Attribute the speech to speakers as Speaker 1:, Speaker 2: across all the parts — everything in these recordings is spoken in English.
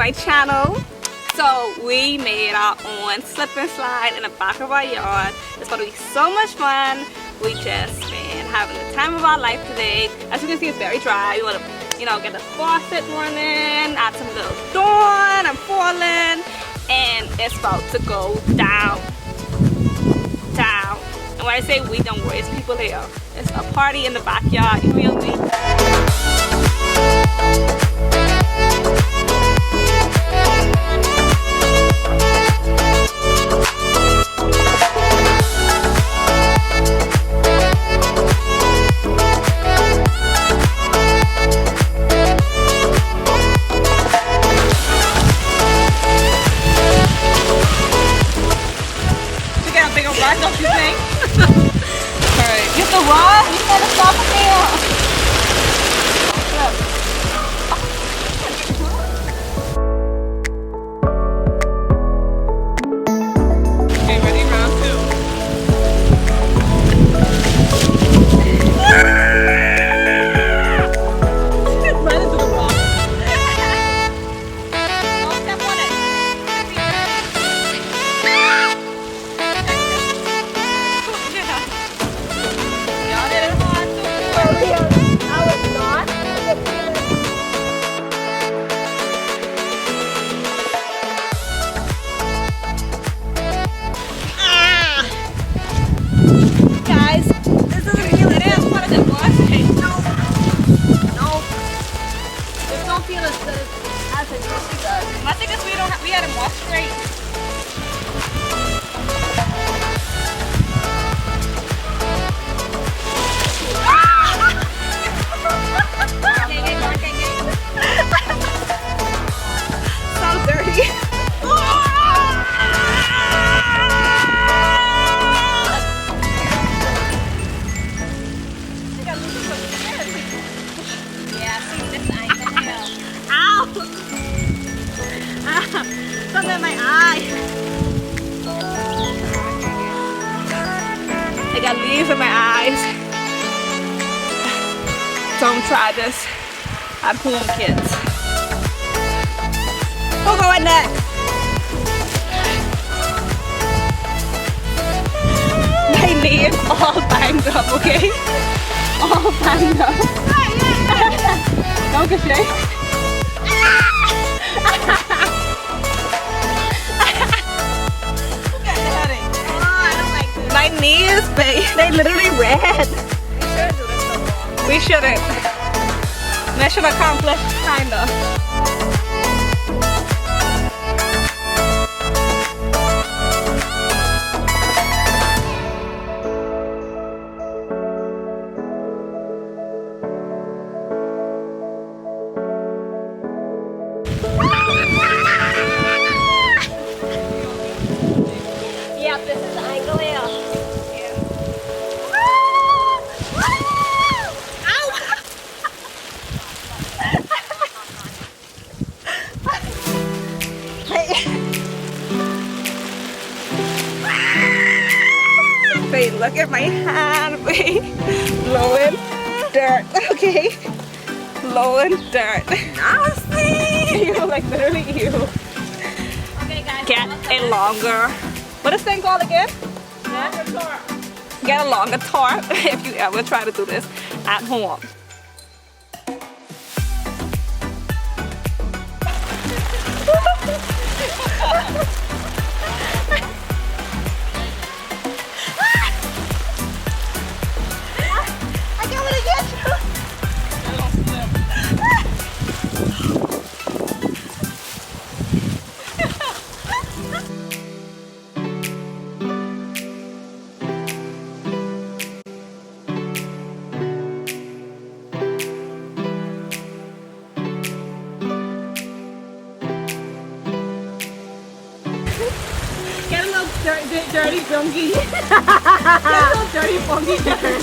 Speaker 1: my channel. So we made our own slip and slide in the back of our yard. It's going to be so much fun. We just been having the time of our life today. As you can see, it's very dry. We want to, you know, get the faucet running, add some little dawn and falling, and it's about to go down. And when I say we, don't worry, it's people here. It's a party in the backyard, you feel me? Don't you think? Alright. You have to run? You gotta stop here. Okay, ready? Round two. Right into the wall. Don't step on it. I think it's we had them wash straight. So dirty. Yeah, see this angle. Ow! Something in my eye. I got leaves in my eyes. Don't try this at home, kids. Who's going next? My knee is all banged up, okay? All banged up. Don't get shake. My knees, they literally red. We shouldn't. Mission accomplished, kinda. Yep, this is the angle here. Wait, look at my hand, wait. Blowing dirt, okay? Blowing dirt. Nasty! You like literally you. Okay guys. Get a longer, what is this thing called again? Longer tarp. Get a longer tarp if you ever try to do this at home. Dirty funky. Dirty funky dirt.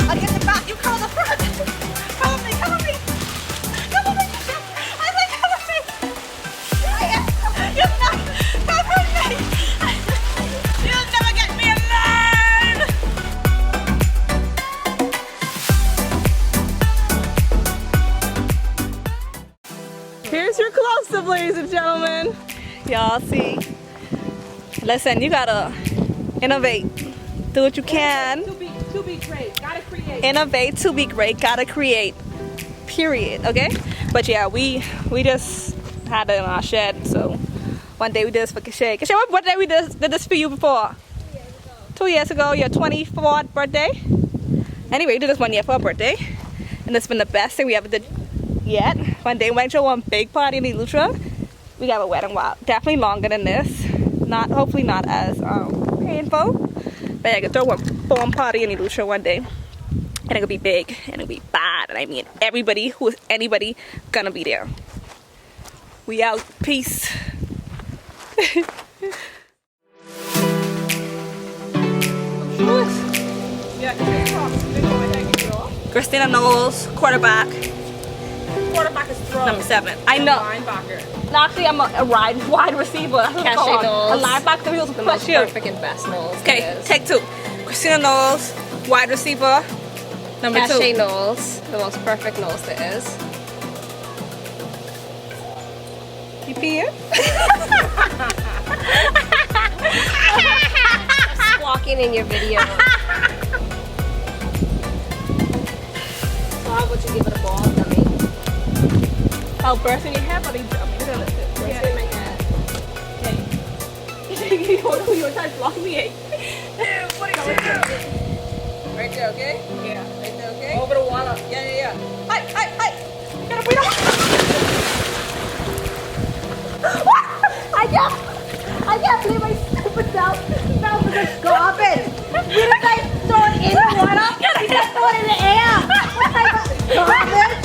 Speaker 1: I'll get the back. You come the front. Come with me. Come with me. Come with me. I like come with me. You'll not come with me. You'll never get me alone. Y'all see? Listen, you gotta innovate. Do what you can.
Speaker 2: To be great, gotta create.
Speaker 1: Innovate to be great, gotta create. Period. Okay? But yeah, we just had it in our shed. So one day we did this for Kashay. Kashay, what day we did this for you before? 2 years ago, your 24th birthday. Anyway, we did this 1 year for her birthday. And it's been the best thing we ever did yet. One day we went to one big party in Elutra. We got a wedding while definitely longer than this. Hopefully not as painful. But I could throw one bomb party in Elutra one day. And it'll be big and it'll be bad. And I mean everybody who is anybody gonna be there. We out. Peace. Christina Knowles, quarterback.
Speaker 2: Quarterback is throw.
Speaker 1: Number 7. I know.
Speaker 2: Linebacker.
Speaker 1: Actually, I'm a wide receiver. That's what it's called. A linebacker who
Speaker 3: The most perfect and best Knowles.
Speaker 1: Okay, take 2. Christina Knowles, wide receiver. Number 2.
Speaker 3: Cache Knowles, the most perfect Knowles there is.
Speaker 1: You peeing?
Speaker 3: Squawking in your video. So how would you give it a ball, dummy?
Speaker 1: Oh, burst in your head, but he's dummy.
Speaker 3: Burst in my head.
Speaker 1: You were trying to block me, eh? What are you doing?
Speaker 2: Right there, okay?
Speaker 1: Yeah.
Speaker 2: Right there, okay?
Speaker 1: Over the wall.
Speaker 2: Yeah.
Speaker 1: Hi! Get up, we don't. I can't believe my stupid self fell for this garbage. Did I throw it in the water? Did I throw it in the air? What type of garbage?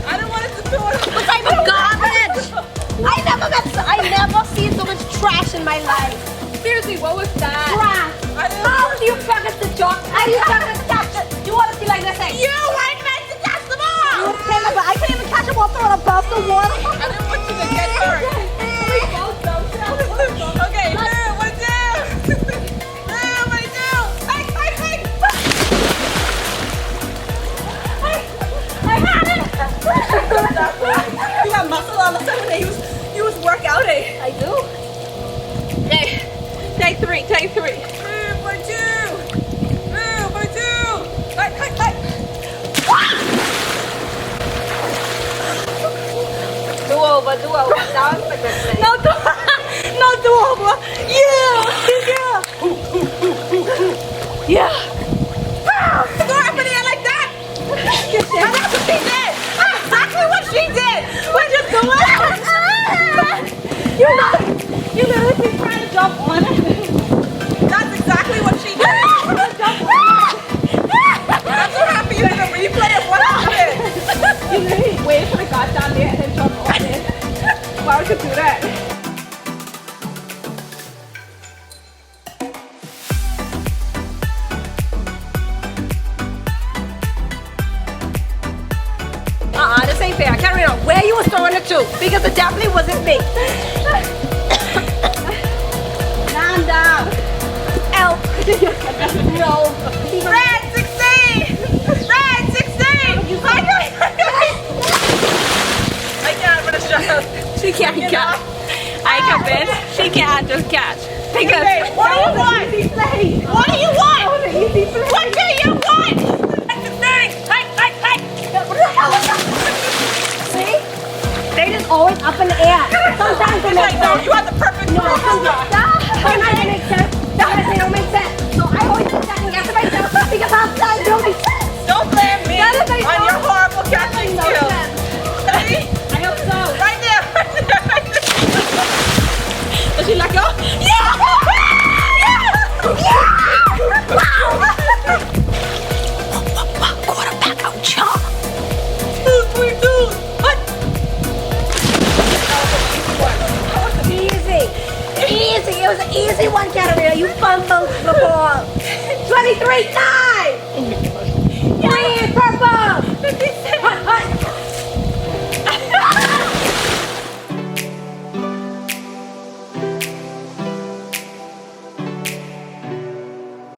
Speaker 2: I don't want it to throw it.
Speaker 1: What type of garbage? I never seen so much trash in my life.
Speaker 2: Seriously, what was that?
Speaker 1: Trash. How do you expect us to jump? How do you expect us to catch it? You want to see like this thing?
Speaker 2: You weren't meant to catch the ball!
Speaker 1: I can't even catch them while throwing above the water.
Speaker 2: I didn't want you to get hurt. Okay, what to do? What to do? Hey!
Speaker 1: I had it. You got muscle all of a sudden. You was work out, eh? I do. Hey, take 3.
Speaker 2: What to do? Hey!
Speaker 3: Do over. Now it's like this.
Speaker 1: No do over. Yeah.
Speaker 2: Go up in the air like that! And that's what she did! That's exactly what she did! We're just going
Speaker 1: You literally keep trying to jump on it.
Speaker 2: That's exactly what she did! I'm so happy you did a replay of what happened!
Speaker 1: You literally waited till it got down there and then jumped on it. Why would you do that?
Speaker 3: This ain't fair. I can't remember where you was throwing it to because it definitely wasn't me.
Speaker 1: Calm down.
Speaker 3: Elf. No.
Speaker 2: Red 16! Red 16! I can't finish up.
Speaker 1: She can't catch. I convinced she can't just catch. Because
Speaker 2: What do you want? What do you want?
Speaker 1: What do you
Speaker 2: What do you want? That's the thing! Hey!
Speaker 3: See? They just always up in the air. Sometimes they make
Speaker 2: No,
Speaker 3: sense.
Speaker 2: you have the perfect
Speaker 3: No,
Speaker 2: throw.
Speaker 3: sometimes they make sense. Sometimes they don't make sense. So I always second guess myself because sometimes they don't make sense.
Speaker 2: Don't blame me
Speaker 3: That is a
Speaker 2: on your horrible catching
Speaker 3: no
Speaker 2: skills.
Speaker 3: sense.
Speaker 2: Ready?
Speaker 3: I hope so.
Speaker 2: Right there.
Speaker 1: Does she let go? Quarterback out, chop.
Speaker 3: Easy. It was an easy one, Katarina. You fumbled the ball 23 times. 3